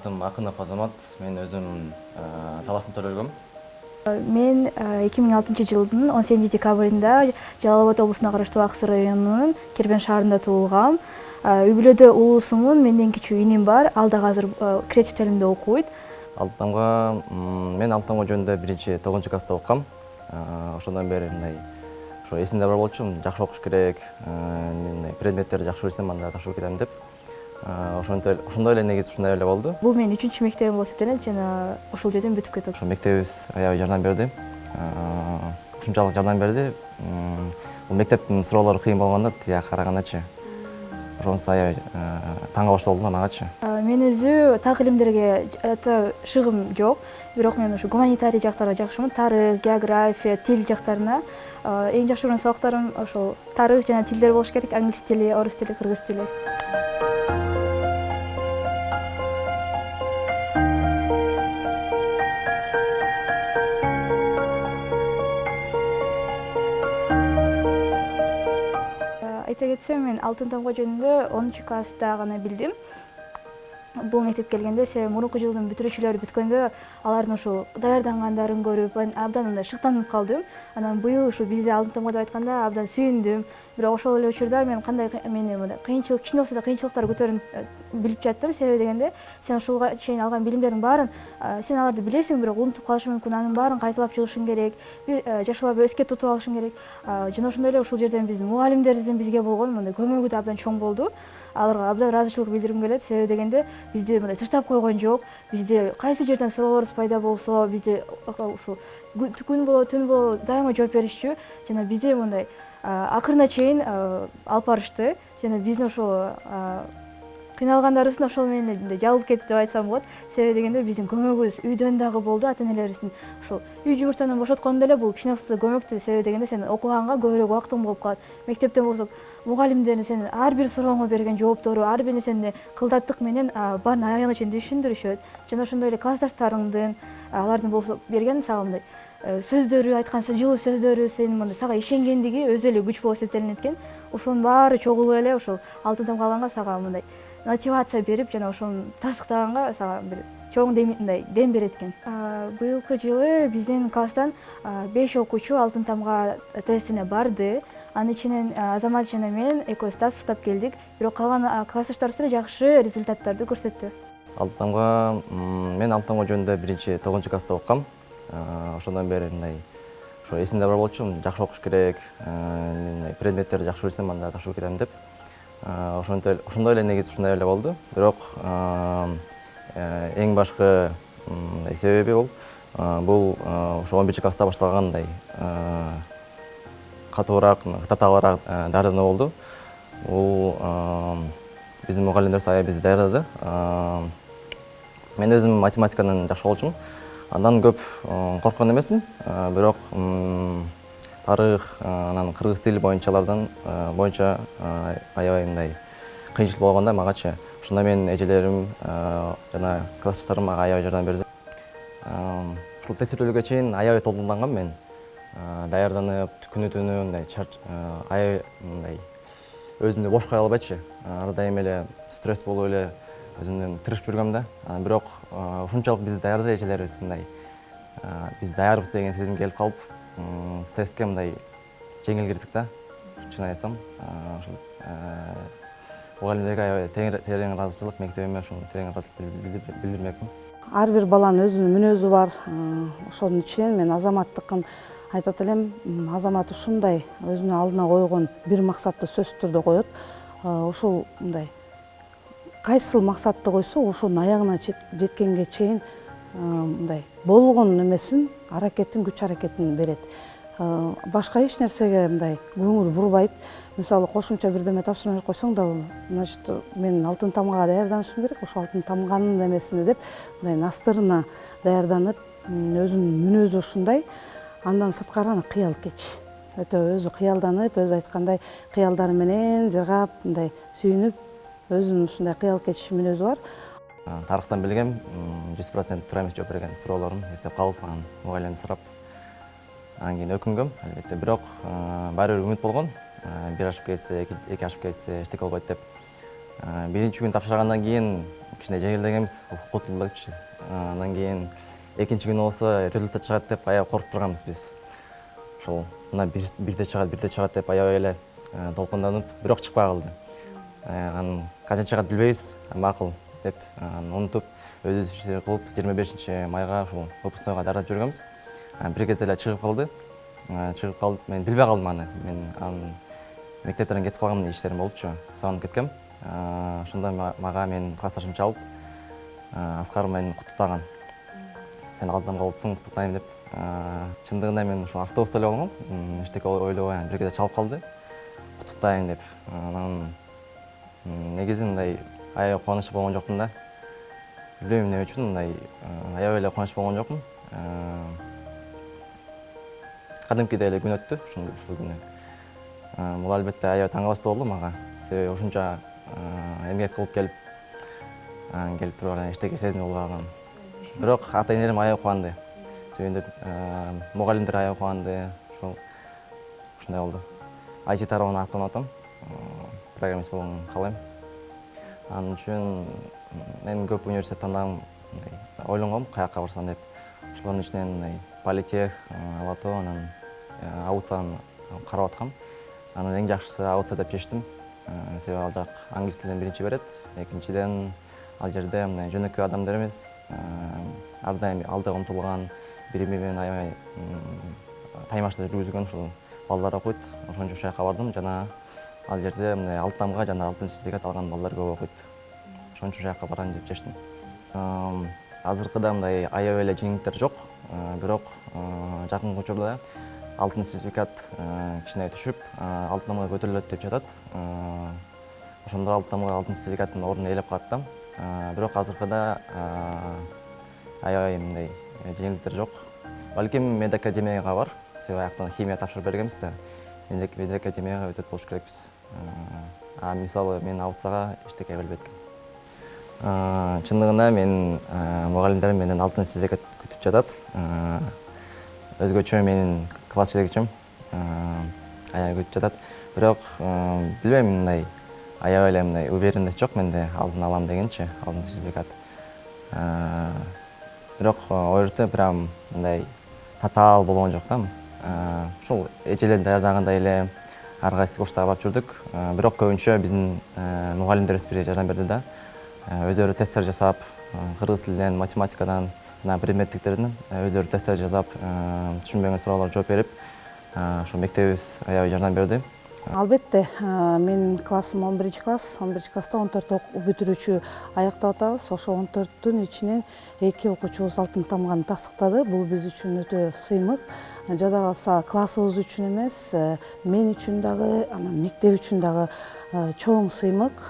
Атым Акынов Азамат, мен өзім Таластын төрөлгөм. Мен 2006 жылдын 18 декабрында Жалал Абад облусуна караштуу Ак Сары районунун Кербен шаарында туулгам. Үй бүлөдө улуусумун, менден кичүү иним бар. Ал дагы азыр креатив талимде окуйт. Мен Алтамга жөнүндө 1-9 класста окугам. Ошондон бери ошо эсимде бар болчу, жакшы окуш керек, предметтерди жакшы билсем, анда тапшырып кетем деп. Ошондой эле негизи ушундай эле болду. Бул менин 3-чү мектебим болуп эсептелет жана ушул жерден бүтүп кетет. Ошо мектебибиз аябай жардам берди. Ушунчалык жардам берди. Бул мектептин суроолору кыйын болгондо тияка карагандачы. Ошонусу аябай таң калыштуу болду магачы. Мен өзү так илимдерге шыгым жок, бирок мен ушу гуманитарий жактарга жакшымын. Тарых, география, тил жактарына эң жакшы көргөн сабактарым ошол тарых жана тилдер болуш керек. Англис тили, орус тили, кыргыз тили. Айта кетсем, мен Алтын тамга жөнүндө 10-класста гана билдим. Бул мектепке келгенде, себеби мурунку жылдын бүтүрүүчүлөрү бүткөндө алардын ушул даярдангандарын көрүп, абдан мындай шыктанып калдым. Анан быйыл ушу бизде Алтын тамга деп айтканда абдан сүйүндүм. Бирок ошол эле учурда мен кандай мени кыйынчылык, кичине болсо да кыйынчылыктар көтөрүнүп билип жаттым. Себеби дегенде, сен ушулга чейин алган билимдердин баарын сен аларды билесиң, бирок унутуп калышың мүмкүн. Анын баарын кайталап чыгышың керек, жашылап эске тутуп алышың керек. Жана ошондой эле ушул жерден биздин мугалимдерибиздин бизге болгон мындай көмөгү да абдан чоң болду. Аларга абдан ыраазычылык билдиргим келет. Себеби дегенде, бизди мындай таштап койгон жок. Бизде кайсы жерден суроолорубуз пайда болсо, бизде ушул күн болобу, түн болобу дайыма жооп беришчү. Жана бизди мындай акырына чейин алып барышты. Жана биздин ошол кыйналгандарыбыздын ошол менен жабылып кетти деп айтсам болот. Себеби дегенде, биздин көмөгүбүз үйдөн дагы болду. Ата энелерибиздин ошол үй жумуштарынан бошоткондо эле бул кичине болсо да көмөктү. Себеби дегенде, сен окуганга көбүрөөк убактың болуп калат. Мектептен болсо мугалимдердин сенин ар бир сурооңо берген жооптору, ар бир нерсени кылдаттык менен баарын аягына чейин түшүндүрүшөт. Жана ошондой эле классташтарыңдын, алардын болсо берген сага мындай сөздөрү, айткан жылуу сөздөрү, сенин мындай сага ишенгендиги өзү эле күч болуп эсептелинет экен. Ошонун баары чогулуп эле ошол Алтын тамга алганга сага мындай мотивация берип, жана ошону тастыктаганга сага бир чоң дем берет экен. Быйылкы жылы биздин класстан 5 окуучу Алтын тамга тестине барды. Анын ичинен Азамат жана мен экөөбүз тастыктап келдик. Бирок калган классташтарыбыз эле жакшы результаттарды көрсөттү. Мен Алтын тамга жөнүндө 1-9 класста окугам. Ошондон бери ошо эсимде бар болчу, жакшы окуш керек, предметтерди жакшы билсем, анда тапшырып кетем деп. Ошондой эле негизи ушундай эле болду. Бирок эң башкы себеби бул ошо 11-класста башталган катуураак, татаалыраак даярдануу болду. Бул биздин мугалимдерибиз аябай бизди даярдады. Мен өзүм математикадан жакшы болчумун. Андан көп корккон эмесмин. Бирок тарых, анан кыргыз тили боюнча аябай кыйынчылык болгондо магачы. Ошондо менин эжелерим жана классташтарым мага аябай жардам берди. Ушул тестирөөлгө чейин аябай толкундангам мен. Даярданып, күнү-түнү аябай өзүмдү бош кое албайчы. Ар дайым эле стресс болуп эле өзүмдүн тырышып жүргөм да. Бирок ушунчалык бизди даярдады эжелерибиз, биз даярбыз деген сезим келип калып, стресске жеңил кирдик да. Чын айтсам, ошол мугалимдерге аябай терең ыраазычылык, мектебиме ошол терең ыраазычылык билдирмекмин. Ар бир баланын өзүнүн мүнөзү бар. Ошонун ичинен мен Азаматтыкын айтат элем. Азамат ушундай өзүнүн алдына койгон бир максатты сөзсүз түрдө коет. Ошол кайсыл максатты койсо, ошонун аягына жеткенге чейин болгон эмесин, аракетин, күч аракетин берет. Башка эч нерсеге көңүл бурбайт. Мисалы, кошумча бирдеме тапшырма берип койсоң да, значит, мен Алтын тамгага даярданышым керек, ошол Алтын тамганын эмесине деп, настырына даярданып, өзүнүн мүнөзү ушундай. Андан сырткары кыял кеч. Өтө өзү кыялданып, өзү айткандай кыялдары менен жыргап, сүйүнүп, өзүнүн ушундай кыял кеч мүнөзү бар. Тарыхтан билгем, 100% туура эмес жооп берген суроолорум эстеп калып, анан мугалимден сурап, анан кийин өкүнгөм, албетте. Бирок баары бир үмүт болгон. Бир ашып кетсе, эки ашып кетсе, эчтеке болбойт деп. биринчи күн тапшыргандан кийин кичине жеңилдегенбиз, кутулдукчу. Андан кийин экинчи күнү болсо результат чыгат деп аябай коркуп турганбыз биз. Ошол мына бирде чыгат деп аябай эле толкундонуп, бирок чыкпай калды. Анан качан чыгат билбейбиз, макул деп унутуп, өзүбүз ишти кылып 25 майга ушул выпускнойго даярдап жүргөнбүз. Бир кезде эле чыгып калды. Чыгып калып, мен билбей калдым аны. Мен мектептен кетип калгам, иштерим болупчу. Сонун кеткем. Ошондо мага менин классташым чалып, Аскар мени куттуктаган. Сен алдымга болсуң, куттуктайм деп. Чындыгында мен ушул автобуста эле болгом. Эчтеке ойлобой бир кезде чалып калды. Куттуктайм деп. Анан негизи мындай аябай кубанычта болгон жокмун да. Билбейм эмне үчүн мындай аябай эле кубанычта болгон жокмун. Кадимкидей эле күн өттү ушул күнү. Бул албетте аябай таң калыштуу болду мага. Себеби ушунча эмгек кылып келип турган эчтеке сезинип албагам. Бирок ата-энелерим аябай кубанды. Себеби мугалимдер аябай кубанды. Ушундай болду. IT тарабына аттанып атам. Программист болгонун каалайм. Анын үчүн мен көп университет тандагым, ойлонгом каяка барсам деп. Ошолордун ичинен политех, Алато, анан АУЦаны карап аткам. Анан эң жакшысы АУЦ деп чечтим. Себеби ал жак англис тилин биринчи берет. Экинчиден ал жерде жөнөкөй адамдар эмес, ар дайым алдыга умтулган, бири-бири менен аябай таймашта жүргүзгөн ушул балдар окуйт. Ошон үчүн жака бардым жана ал жерде алтын тамга жана алтын сертификат алган балдар көп окуйт. Ошон үчүн жака барайын деп чечтим. Азыркыда мындай аябай эле жеңилдиктер жок, бирок жакынкы учурда алтын сертификат кичине түшүп, алтын тамга көтөрүлөт деп жатат. Ошондо алтын тамга алтын сертификаттын ордун ээлеп калат да. Бирок азыркыда аябай мындай жеңилдиктер жок. Балким медакадемияга бар, себеби аяктан химия тапшырып бергенбиз да. Медакадемияга өтөт болуш керекпиз. Мисалы мен АУЦага эчтеке билбей эткем. Чындыгында менин мугалимдерим менден алтын сертификат күтүп жатат. Өзгөчө менин класс жетекчим аябай күтүп жатат. Бирок билбейм, мындай аябай эле мындай уверенность жок менде алтын алам дегенчи, алтын сертификат. Бирок ойрту прям мындай татаал болгон жок да. Ушул эжелердин даярдагандай эле ар кайсы курстарга барып жүрдүк. Бирок көбүнчө биздин мугалимдерибиз бизге жардам берди да. Өздөрү тесттер жасап, кыргыз тилинен, математикадан, жана предметтиктерден өздөрү тесттер жасап, түшүнбөгөн суроолорго жооп берип, ошо мектебибиз аябай жардам берди. Албетте, менин классым 11 класс, 11 класста 14 бүтүрүүчү аяктап атабыз. Ошо 14-түн ичинен 2 окуучубуз алтын тамганы тастыктады. Бул биз үчүн өтө сыймык. Жада калса классыбыз үчүн эмес, мен үчүн дагы, анан мектеп үчүн дагы чоң сыймык.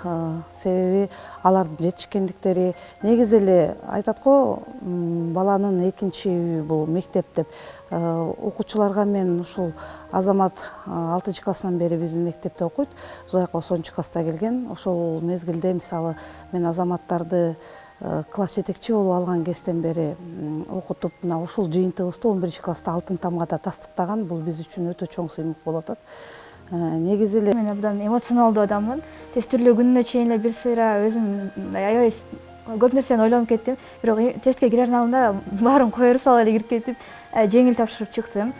Себеби алардын жетишкендиктери негизи эле айтат го, баланын экинчи үйү бул мектеп деп. Окуучуларга мен ушул Азамат 6 класстан бери биздин мектепте окуйт. Зояка 10 класста келген. Ошол мезгилде мисалы мен Азаматтарды класс жетекчи болуп алган кезден бери окутуп, мына ушул жыйынтыгыбызды 11 класста алтын тамгада тастыктаган. Бул биз үчүн өтө чоң сыймык болуп атат. Негизи эле мен абдан эмоционалдуу адаммын. Тесттүрүү күнүнө чейин эле бир сыйра өзүм аябай көп нерсени ойлонуп кеттим. Бирок тестке кирердин алдында баарын кое салып эле кирип кетип, жеңил тапшырып чыктым.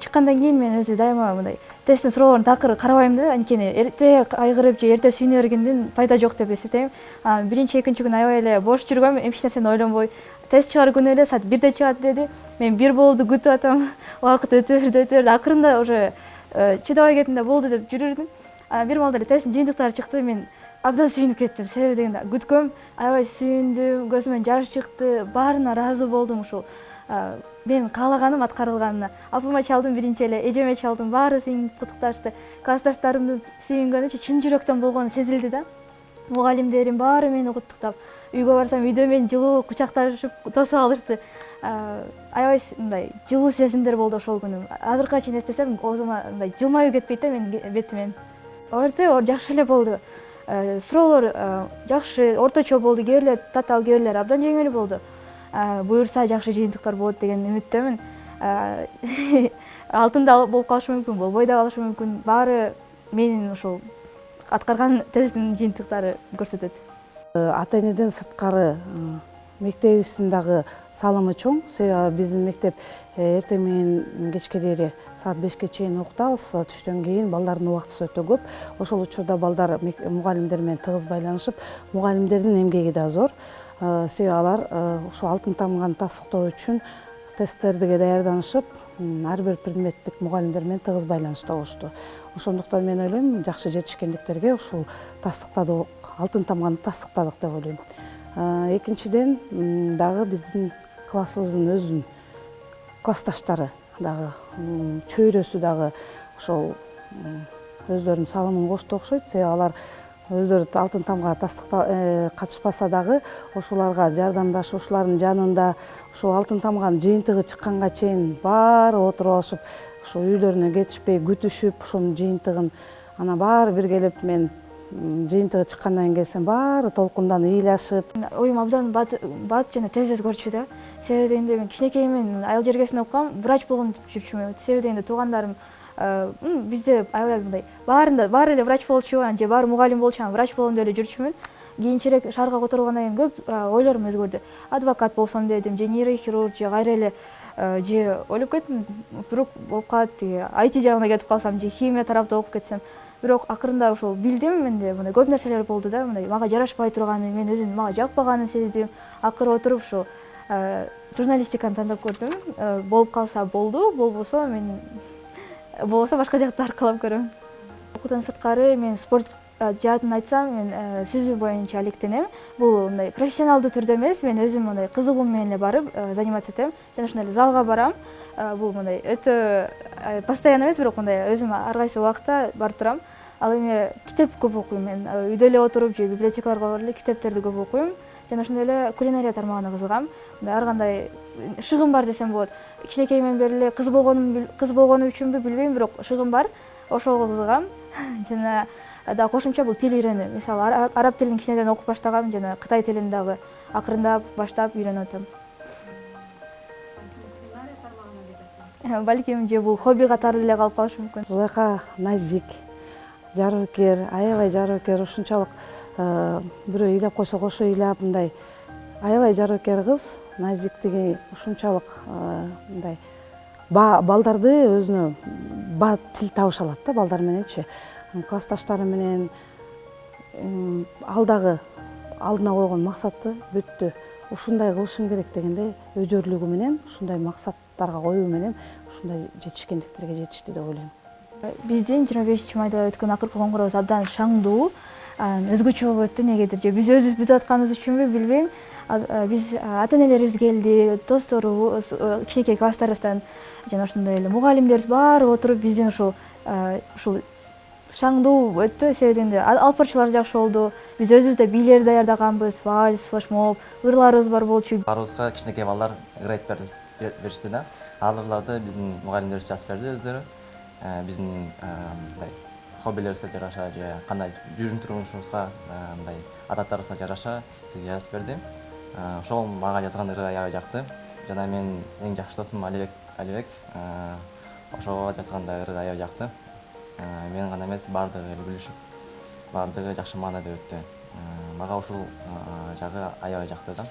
Чыккандан кийин мен өзү дайыма мындай тесттин суроолорун такыр карабайм да, анткени эрте кайгырып же эрте сүйүнө бергенден пайда жок деп эсептейм. Биринчи, экинчи күн аябай эле бош жүргөм, эч нерсени ойлонбой. Тест чыгар күнү эле саат 1-де чыгат деди. Мен 1 болду күтүп атам. Убакыт өтө берди. Акырында уже чыдабай кеттим да, болду деп жүрүрдүм. Бир маалда эле тесттин жыйынтыктары чыкты. Мен абдан сүйүнүп кеттим. Себеби дегенде күткөм, аябай сүйүндүм, көзүмөн жаш чыкты, баарына ыраазы болдум. Ушул мен каалаганым аткарылганына. Апама чалдым биринчи эле, эжеме чалдым, баары сүйүнүп куттукташты. Классташтарымдын сүйүнгөнү чын жүрөктөн болгону сезилди да. Мугалимдерим баары мени куттуктап, үйгө барсам үйдө мени жылуу кучакташып тосуп алышты. Аябай мындай жылуу сезимдер болду ошол күнү. Азыркыга чейин эстесем, оозума мындай жылмаюу кетпейт да менин бетимен. ОРТ жакшы эле болду. Суроолор жакшы, орточо болду, кээ бирлер татаал, кээ бирлер абдан жеңил болду. Буюрса жакшы жыйынтыктар болот деген үмүттөмүн. Алтын да болуп калышы мүмкүн, болбой да калышы мүмкүн. Баары менин ушул аткарган тесттин жыйынтыктары көрсөтөт. Ата энеден сырткары мектебибиздин дагы салымы чоң. Себеби биздин мектеп эртең менен кечке дейре саат 5ке чейин окутабыз. Түштөн кийин балдардын убактысы өтө көп. Ошол учурда балдар мугалимдер менен тыгыз байланышып, мугалимдердин эмгеги да зор. Себеби алар ушул алтын тамганы тастыктоо үчүн тесттерге даярданышып, ар бир предметтик мугалимдер менен тыгыз байланышта болушту. Ошондуктан мен ойлойм, жакшы жетишкендиктерге ушул тастыктадык, алтын тамганы тастыктадык деп ойлойм. Экинчиден дагы биздин классыбыздын өзүнүн классташтары дагы, чөйрөсү дагы ошол өздөрүнүн салымын кошту окшойт. Себеби алар өздөрү алтын тамга катышпаса дагы ошолорго жардамдашып, ошолордун жанында ушул алтын тамганын жыйынтыгы чыкканга чейин баары отуруп алышып, ошо үйлөрүнө кетишпей күтүшүп, ошонун жыйынтыгын анан баары бир келип, мен жыйынтыгы чыккандан кийин келсем, баары толкундан ыйлашып. Оюм абдан бат жана тез өзгөрчү да. Себеби дегенде мен кичинекейимин айыл жергесинде окугам, врач болгон деп жүрчүмүн. Себеби дегенде туугандарым бизде аябай мындай баары эле врач болчу, же баары мугалим болчу, врач болом деп эле жүрчүмүн. Кийинчерээк шаарга которулгандан кийин көп ойлорум өзгөрдү. Адвокат болсом дедим, же нейрохирург, же кайра эле же ойлоп кеттим, вдруг болуп калат, IT жагына кетип калсам, же химия тарапта окуп кетсем. Бирок акырында ошол билдим, менде мындай көп нерселер болду да, мындай мага жарашпай турганы, мен өзүм мага жакпаганын сездим. Акыры отуруп ушул журналистиканы тандап көрдүм. Болуп калса болду, болбосо башка жакты аркылап көрөм. Окуудан сырткары мен спорт жаатын айтсам, мен сүзүү боюнча алектенем. Бул мындай профессионалдуу түрдө эмес, мен өзүм мындай кызыгуум менен эле барып заниматься этем. Жана ошондой эле залга барам. Бул мындай өтө постоянно эмес, бирок мындай өзүм ар кайсы убакта барып турам. Ал эми китеп көп окуйм мен. Үйдө эле отуруп же библиотекаларга барып эле китептерди көп окуйм. Жана ошондой эле кулинария тармагына кызыгам. Ар кандай шыгым бар десем болот. Кичинекейимден бери эле кыз болгону үчүнбү билбейм, бирок шыгым бар. Ошого кызыгам. Жана да кошумча бул тил үйрөнүү. Мисалы араб тилин кичинеден окуп баштагам, жана кытай тилин дагы акырындап баштап үйрөнүп атам. Балким же бул хобби катары эле калып калышы мүмкүн. Зулайха назик, жароокер, аябай жароокер, ушунчалык бирөө ыйлап койсо кошо ыйлап, мындай аябай жароокер кыз, назиктиги ушунчалык мындай балдарды өзүнө бат тил табыша алат да, балдар мененчи. Классташтары менен ал дагы алдына койгон максаты бүттү. Ушундай кылышым керек дегенде өжөрлүгү менен, ушундай максаттарга коюу менен ушундай жетишкендиктерге жетишти деп ойлойм. Биздин 25-майда өткөн акыркы коңгурообуз абдан шаңдуу, өзгөчө болуп өттү негедир. Же биз өзүбүз бүтүп атканыбыз үчүнбү билбейм. Биз ата-энелерибиз келди, досторубуз, кичинекей класстарыбыздан жана ошондой эле мугалимдерибиз баары отуруп биздин ушул шаңдуу өттү. Себеби дегенде алпырчылар жакшы болду. Биз өзүбүз да бийлер даярдаганбыз, вальс, флешмоб, ырларыбыз бар болчу. Баарыбызга кичинекей балдар ырайт беришти да. Ал ырларды биздин мугалимдерибиз жазып берди өздөрү. Биздин мындай хоббилерибизге жараша же кандай жүрүм турмушубузга, мындай адаттарыбызга жараша бизге жазып берди. Ошол мага жазган ыры аябай жакты. Жана мен эң жакшы досум Алибек, ошого жазган да ыры аябай жакты. Мен гана эмес, баардыгы эле күлүшүп, баардыгы жакшы маанайда өттү. Мага ушул жагы аябай жакты да.